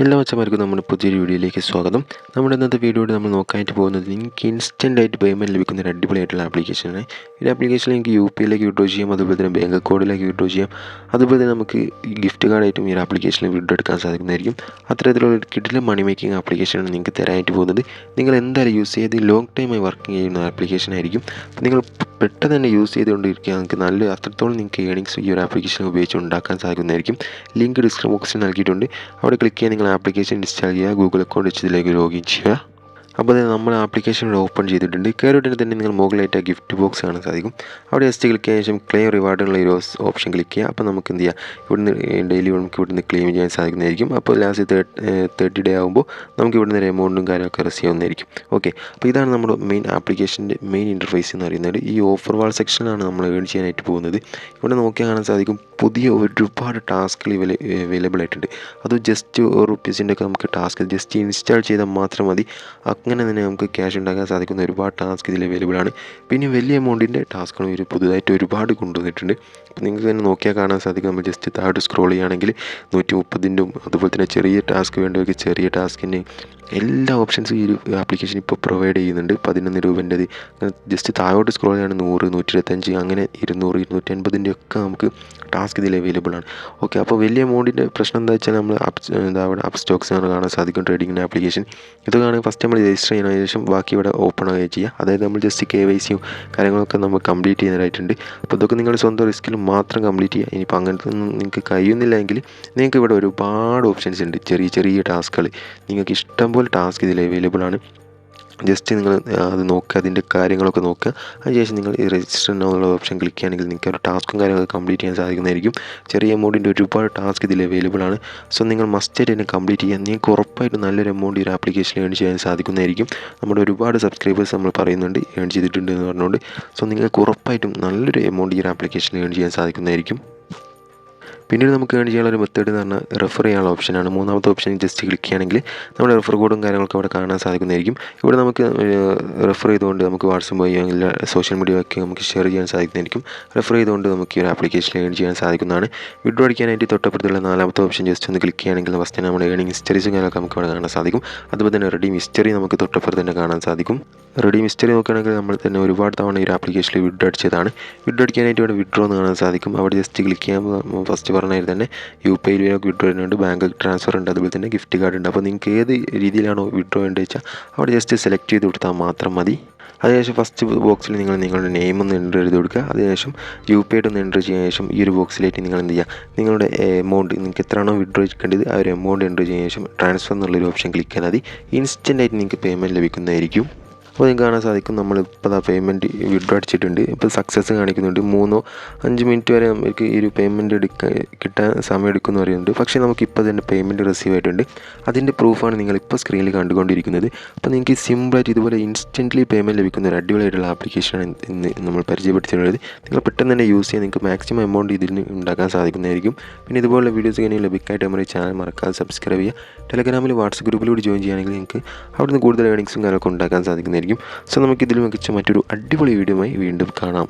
എല്ലാ മച്ചന്മാർക്കും നമ്മുടെ പുതിയൊരു വീഡിയോയിലേക്ക് സ്വാഗതം. നമ്മുടെ ഇന്നത്തെ വീഡിയോയിൽ നമ്മൾ നോക്കാനായിട്ട് പോകുന്നത് നിങ്ങൾക്ക് ഇൻസ്റ്റൻ്റായിട്ട് പേയ്മെൻറ്റ് ലഭിക്കുന്ന ഒരു അടിപൊളിയായിട്ടുള്ള ആപ്ലിക്കേഷനാണ്. ഈ ആപ്ലിക്കേഷനിൽ നിങ്ങൾക്ക് UPIയിലേക്ക് വിഡ്രോ ചെയ്യാം, അതുപോലെ തന്നെ ബാങ്ക് അക്കൗണ്ടിലേക്ക് വിഡ്രോ ചെയ്യാം, അതുപോലെ തന്നെ നമുക്ക് ഗിഫ്റ്റ് കാർഡായിട്ടും ഈ ഒരു ആപ്ലിക്കേഷനിൽ വിഡ്രോ എടുക്കാൻ സാധിക്കുന്നതായിരിക്കും. അത്തരത്തിലുള്ള കിടിലൻ മണി മേക്കിംഗ് ആപ്ലിക്കേഷനാണ് നിങ്ങൾക്ക് തരാനായിട്ട് പോകുന്നത്. നിങ്ങൾ എന്തായാലും യൂസ് ചെയ്ത് ലോങ് ടൈമായി വർക്കിംഗ് ചെയ്യുന്ന ആപ്ലിക്കേഷൻ ആയിരിക്കും. അപ്പോൾ നിങ്ങൾ പെട്ടെന്ന് തന്നെ യൂസ് ചെയ്തുകൊണ്ടിരിക്കുക, നിങ്ങൾക്ക് നല്ല അത്രത്തോളം നിങ്ങൾക്ക് ഏണിങ്സ് ഈ ഒരു ആപ്ലിക്കേഷൻ ഉപയോഗിച്ച് ഉണ്ടാക്കാൻ സാധിക്കുന്നതായിരിക്കും. ലിങ്ക് ഡിസ്ക്രിപ്ഷൻ ബോക്സിൽ നൽകിയിട്ടുണ്ട്. അവിടെ ക്ലിക്ക് ചെയ്യാൻ നിങ്ങൾ ആപ്ലിക്കേഷൻ ഇൻസ്റ്റാൾ ചെയ്യുക, ഗൂഗിൾ അക്കൗണ്ട് വെച്ച് ഇതിലേക്ക് ലോഗിൻ ചെയ്യുക. അപ്പോൾ നമ്മൾ ആപ്ലിക്കേഷൻ ഇവിടെ ഓപ്പൺ ചെയ്തിട്ടുണ്ട്. കയറിയിട്ട് തന്നെ നിങ്ങൾ മുകളിലായിട്ട് ഗിഫ്റ്റ് ബോക്സ് കാണാൻ സാധിക്കും. അവിടെ ജസ്റ്റ് ക്ലിക്ക് ചെയ്തതിനു ശേഷം ക്ലെയിം റിവാർഡുള്ള ഒരു ഓപ്ഷൻ ക്ലിക്ക് ചെയ്യുക. അപ്പോൾ നമുക്ക് എന്ത് ചെയ്യുക, ഇവിടുന്ന് ഡെയിലി നമുക്ക് ഇവിടുന്ന് ക്ലെയിം ചെയ്യാൻ സാധിക്കുന്നതായിരിക്കും. അപ്പോൾ ലാസ്റ്റ് 30 ഡേ ആകുമ്പോൾ നമുക്ക് ഇവിടുന്ന് ഒരു എമൗണ്ടും കാര്യമൊക്കെ റിസീവ് ചെയ്യുന്നതായിരിക്കും. ഓക്കെ, അപ്പോൾ ഇതാണ് നമ്മുടെ മെയിൻ ആപ്ലിക്കേഷൻ്റെ മെയിൻ ഇൻ്റർഫേസ് എന്ന് പറയുന്നത്. ഈ ഓഫർ വാൾ സെക്ഷനിലാണ് നമ്മൾ ഏൺ ചെയ്യാനായിട്ട് പോകുന്നത്. ഇവിടെ നോക്കിയാൽ കാണാൻ സാധിക്കും പുതിയ ഒരുപാട് ടാസ്കുകൾ അവൈലബിൾ ആയിട്ടുണ്ട്. അത് ജസ്റ്റ് ₹1 ഒക്കെ നമുക്ക് ടാസ്ക് ജസ്റ്റ് ഇൻസ്റ്റാൾ ചെയ്താൽ മാത്രം മതി. അങ്ങനെ തന്നെ നമുക്ക് ക്യാഷ് ഉണ്ടാക്കാൻ സാധിക്കുന്ന ഒരുപാട് ടാസ്ക് ഇതിൽ അവൈലബിൾ ആണ്. പിന്നെ വലിയ എമൗണ്ടിൻ്റെ ടാസ്കുകളും ഇവർ പുതുതായിട്ട് ഒരുപാട് കൊണ്ടുവന്നിട്ടുണ്ട്. അപ്പോൾ നിങ്ങൾക്ക് തന്നെ നോക്കിയാൽ കാണാൻ സാധിക്കും. നമ്മൾ ജസ്റ്റ് താഴോട്ട് സ്ക്രോൾ ചെയ്യുകയാണെങ്കിൽ 130ൻ്റെയും അതുപോലെ തന്നെ ചെറിയ ടാസ്ക് വേണ്ടവർക്ക് ചെറിയ ടാസ്കിൻ്റെ എല്ലാ ഓപ്ഷൻസും ഈ ഒരു ആപ്ലിക്കേഷൻ ഇപ്പോൾ പ്രൊവൈഡ് ചെയ്യുന്നുണ്ട്. 11 രൂപേൻ്റെത് ജസ്റ്റ് താഴോട്ട് സ്ക്രോൾ ചെയ്യുകയാണെങ്കിൽ 100, 125 അങ്ങനെ 200, 250ൻ്റെ ഒക്കെ നമുക്ക് ടാസ്ക് ഇതിൽ അവൈലബിൾ ആണ്. ഓക്കെ, അപ്പോൾ വലിയ എമൗണ്ടിൻ്റെ പ്രശ്നം എന്താ വെച്ചാൽ നമ്മൾ അവിടെ അപ്പ് സ്റ്റോക്സ് ആണ് കാണാൻ സാധിക്കും, ട്രേഡിങ്ങിൻ്റെ ആപ്ലിക്കേഷൻ. ഇതൊക്കെയാണെങ്കിൽ ഫസ്റ്റ് നമ്മൾ രജിസ്റ്റർ ചെയ്യുന്നതിന് ശേഷം ബാക്കി ഇവിടെ ഓപ്പൺ ആവുകയും ചെയ്യുക. അതായത് നമ്മൾ ജസ്റ്റ് KYCയും കാര്യങ്ങളൊക്കെ നമ്മൾ കംപ്ലീറ്റ് ചെയ്യുന്നതായിട്ടുണ്ട്. അപ്പോൾ ഇതൊക്കെ നിങ്ങൾ സ്വന്തം റിസ്കിൽ മാത്രം കംപ്ലീറ്റ് ചെയ്യുക. ഇനിയിപ്പോൾ അങ്ങനത്തെ ഒന്നും നിങ്ങൾക്ക് കഴിയുന്നില്ലെങ്കിൽ നിങ്ങൾക്ക് ഇവിടെ ഒരുപാട് ഓപ്ഷൻസ് ഉണ്ട്. ചെറിയ ചെറിയ ടാസ്കുകൾ നിങ്ങൾക്ക് ഇഷ്ടംപോലെ ടാസ്ക് ഇതിൽ അവൈലബിൾ ആണ്. ജസ്റ്റ് നിങ്ങൾ അത് നോക്കുക, അതിൻ്റെ കാര്യങ്ങളൊക്കെ നോക്കുക. അതിനുശേഷം നിങ്ങൾ ഈ രജിസ്റ്റർ എന്നുള്ള ഓപ്ഷൻ ക്ലിക്ക് ചെയ്യുകയാണെങ്കിൽ നിങ്ങൾക്ക് ഒരു ടാസ്കും കാര്യങ്ങളൊക്കെ കംപ്ലീറ്റ് ചെയ്യാൻ സാധിക്കുന്നതായിരിക്കും. ചെറിയ എമൗണ്ടിൻ്റെ ഒരുപാട് ടാസ്ക് ഇതിൽ അവൈലബിൾ ആണ്. സോ നിങ്ങൾ മസ്റ്റായിട്ട് തന്നെ കംപ്ലീറ്റ് ചെയ്യുക. നിങ്ങൾക്ക് ഉറപ്പായിട്ടും നല്ലൊരു എമൗണ്ട് ഈ ഒരു ആപ്ലിക്കേഷനിൽ ഏൺ ചെയ്യാൻ സാധിക്കുന്നതായിരിക്കും. നമ്മുടെ ഒരുപാട് സബ്സ്ക്രൈബേഴ്സ് നമ്മൾ പറയുന്നുണ്ട് ഏൺ ചെയ്തിട്ടുണ്ട് എന്ന് പറഞ്ഞുകൊണ്ട്. സോ നിങ്ങൾക്ക് ഉറപ്പായിട്ടും നല്ലൊരു എമൗണ്ട് ഈ ഒരു ആപ്ലിക്കേഷനിൽ ഏൺ ചെയ്യാൻ സാധിക്കുന്നതായിരിക്കും. പിന്നീട് നമുക്ക് ഏൺ ചെയ്യാനുള്ള ഒരു മെത്തേഡ് എന്ന് പറഞ്ഞാൽ റെഫർ ചെയ്യാനുള്ള ഓപ്ഷനാണ്. മൂന്നാമത്തെ ഓപ്ഷൻ ജസ്റ്റ് ക്ലിക്ക് ചെയ്യുകയാണെങ്കിൽ നമ്മുടെ റെഫർ കോഡും കാര്യങ്ങളൊക്കെ അവിടെ കാണാൻ സാധിക്കുന്നതായിരിക്കും. ഇവിടെ നമുക്ക് റെഫർ ചെയ്തുകൊണ്ട് നമുക്ക് വാട്സപ്പ് വഴിയോ അല്ലെങ്കിൽ സോഷ്യൽ മീഡിയ ഒക്കെ നമുക്ക് ഷെയർ ചെയ്യാൻ സാധിക്കുന്നതായിരിക്കും. റെഫർ ചെയ്തുകൊണ്ട് നമുക്ക് ഈ ഒരു ആപ്ലിക്കേഷനിൽ ഏൺ ചെയ്യാൻ സാധിക്കുന്നതാണ്. വിഡ്രോ അടിക്കാനായിട്ട് തൊട്ടപ്പുറത്തുള്ള നാലാമത്തെ ഓപ്ഷൻ ജസ്റ്റ് ഒന്ന് ക്ലിക്ക് ചെയ്യുകയാണെങ്കിൽ ഫസ്റ്റ് നമ്മുടെ ഏണിംഗ് ഹിസ്റ്ററീസും കാര്യങ്ങളൊക്കെ നമുക്ക് അവിടെ കാണാൻ സാധിക്കും. അതുപോലെ തന്നെ റെഡീം ഹിസ്റ്ററി നമുക്ക് തൊട്ടപ്പുറത്ത് തന്നെ കാണാൻ സാധിക്കും. റെഡീം ഹിസ്റ്ററി നോക്കുകയാണെങ്കിൽ നമ്മൾ തന്നെ ഒരുപാട് തവണ ഈ ഒരു ആപ്ലിക്കേഷനിൽ വിഡ്രോ അടിച്ചതാണ്. വിഡ്രോ അടിക്കാനായിട്ട് ഇവിടെ വിഡ്രോ എന്ന് കാണാൻ സാധിക്കും. അവിടെ ജസ്റ്റ് ക്ലിക്ക് ചെയ്യുമ്പോൾ ഫസ്റ്റ് പറഞ്ഞാൽ തന്നെ UPIയിലേക്ക് വിഡ്രോ ചെയ്യുന്നുണ്ട്, ബാങ്ക് ട്രാൻസ്ഫർ ഉണ്ട്, അതുപോലെ തന്നെ ഗിഫ്റ്റ് കാർഡ് ഉണ്ട്. അപ്പോൾ നിങ്ങൾക്ക് ഏത് രീതിയിലാണോ വിഡ്രോ വേണ്ടത് വെച്ചാൽ അവിടെ ജസ്റ്റ് സെലക്ട് ചെയ്ത് കൊടുത്താൽ മാത്രം മതി. അതിനുശേഷം ഫസ്റ്റ് ബോക്സിൽ നിങ്ങൾ നിങ്ങളുടെ നെയിം ഒന്ന് എൻ്റർ ചെയ്ത് കൊടുക്കുക. അതിനുശേഷം UPIയുടെ ഒന്ന് എൻ്റർ ചെയ്തതിനു ശേഷം ഈ ഒരു ബോക്സിലേക്ക് നിങ്ങൾ എന്ത് ചെയ്യുക, നിങ്ങളുടെ എമൗണ്ട് നിങ്ങൾക്ക് എത്രയാണോ വിഡ്രോ ചെയ്യേണ്ടത് ആ ഒരു എമൗണ്ട് എൻ്റർ ചെയ്തതിനു ശേഷം ട്രാൻസ്ഫർ എന്നുള്ളൊരു ഓപ്ഷൻ ക്ലിക്ക് ചെയ്താൽ മതി. ഇൻസ്റ്റൻ്റായിട്ട് നിങ്ങൾക്ക് പേയ്മെൻറ്റ് ലഭിക്കുന്നതായിരിക്കും. അപ്പോൾ നിങ്ങൾക്ക് കാണാൻ സാധിക്കും നമ്മളിപ്പോൾ പേയ്മെൻറ്റ് വിഡ്രോ അടിച്ചിട്ടുണ്ട്. ഇപ്പോൾ സക്സസ് കാണിക്കുന്നുണ്ട്. 3-5 മിനിറ്റ് വരെ നമുക്ക് ഈ ഒരു പേയ്മെൻറ്റ് കിട്ടാൻ സമയം എടുക്കുമെന്ന് പറയുന്നുണ്ട്. പക്ഷേ നമുക്കിപ്പോൾ തന്നെ പേയ്മെൻറ്റ് റിസീവ് ആയിട്ടുണ്ട്. അതിൻ്റെ പ്രൂഫാണ് നിങ്ങളിപ്പോൾ സ്ക്രീനിൽ കണ്ടുകൊണ്ടിരിക്കുന്നത്. അപ്പോൾ നിങ്ങൾക്ക് സിമ്പിളായിട്ട് ഇതുപോലെ ഇൻസ്റ്റൻ്റ്ലി പേയ്മെൻറ്റ് ലഭിക്കുന്ന ഒരു അടിപൊളിയായിട്ടുള്ള ആപ്ലിക്കേഷനാണ് ഇന്ന് നമ്മൾ പരിചയപ്പെടുത്തിയിട്ടുള്ളത്. നിങ്ങൾ പെട്ടെന്ന് തന്നെ യൂസ് ചെയ്യാൻ നിങ്ങൾക്ക് മാക്സിമം എമൗണ്ട് ഇതിൽ നിന്ന് ഉണ്ടാക്കാൻ സാധിക്കുന്നതായിരിക്കും. പിന്നെ ഇതുപോലുള്ള വീഡിയോസ് കഴിഞ്ഞാൽ ലഭിക്കാനായിട്ട് നമ്മുടെ ചാനൽ മറക്കാതെ സബ്സ്ക്രൈബ് ചെയ്യുക. ടെലഗ്രാമിൽ വാട്സപ്പ് ഗ്രൂപ്പിലൂടെ ജോയിൻ ചെയ്യുകയാണെങ്കിൽ നിങ്ങൾക്ക് അവിടുന്ന് കൂടുതൽ ഏണിങ്സും കാര്യമൊക്കെ ഉണ്ടാക്കാൻ സാധിക്കുന്നതായിരിക്കും. സോ നമുക്കിതിൽ മികച്ച മറ്റൊരു അടിപൊളി വീഡിയോയുമായി വീണ്ടും കാണാം.